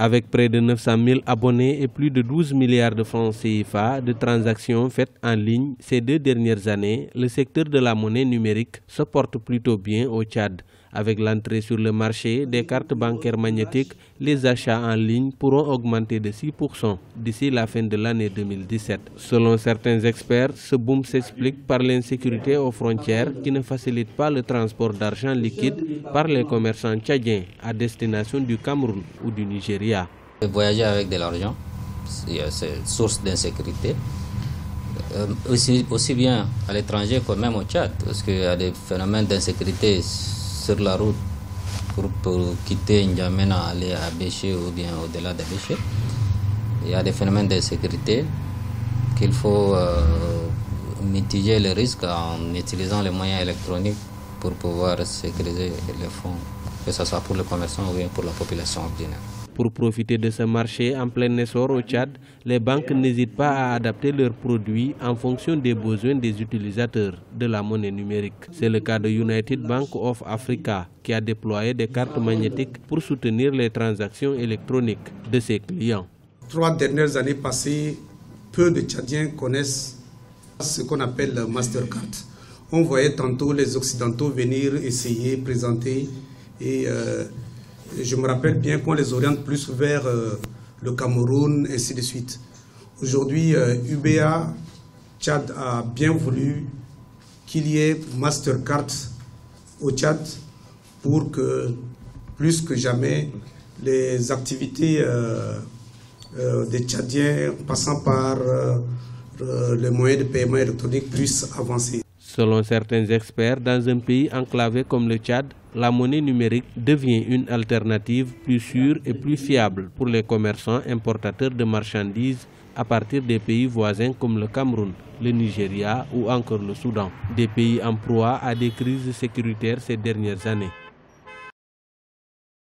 Avec près de 900 000 abonnés et plus de 12 milliards de francs CFA de transactions faites en ligne ces 2 dernières années, le secteur de la monnaie numérique se porte plutôt bien au Tchad. Avec l'entrée sur le marché des cartes bancaires magnétiques, les achats en ligne pourront augmenter de 6% d'ici la fin de l'année 2017. Selon certains experts, ce boom s'explique par l'insécurité aux frontières qui ne facilite pas le transport d'argent liquide par les commerçants tchadiens à destination du Cameroun ou du Nigeria. Voyager avec de l'argent, c'est source d'insécurité. Aussi bien à l'étranger que même au Tchad, parce qu'il y a des phénomènes d'insécurité sur la route pour quitter N'Djamena, aller à Béché ou bien au-delà de Béché. Il y a des phénomènes d'insécurité qu'il faut mitiger les risques en utilisant les moyens électroniques pour pouvoir sécuriser les fonds, que ce soit pour les commerçants ou bien pour la population ordinaire. Pour profiter de ce marché en plein essor au Tchad, les banques n'hésitent pas à adapter leurs produits en fonction des besoins des utilisateurs de la monnaie numérique. C'est le cas de United Bank of Africa qui a déployé des cartes magnétiques pour soutenir les transactions électroniques de ses clients. 3 dernières années passées, peu de Tchadiens connaissent ce qu'on appelle le Mastercard. On voyait tantôt les Occidentaux venir essayer, présenter et je me rappelle bien qu'on les oriente plus vers le Cameroun, ainsi de suite. Aujourd'hui, UBA Tchad a bien voulu qu'il y ait Mastercard au Tchad pour que, plus que jamais, les activités des Tchadiens passant par les moyens de paiement électronique puissent avancer. Selon certains experts, dans un pays enclavé comme le Tchad, la monnaie numérique devient une alternative plus sûre et plus fiable pour les commerçants importateurs de marchandises à partir des pays voisins comme le Cameroun, le Nigeria ou encore le Soudan, des pays en proie à des crises sécuritaires ces dernières années.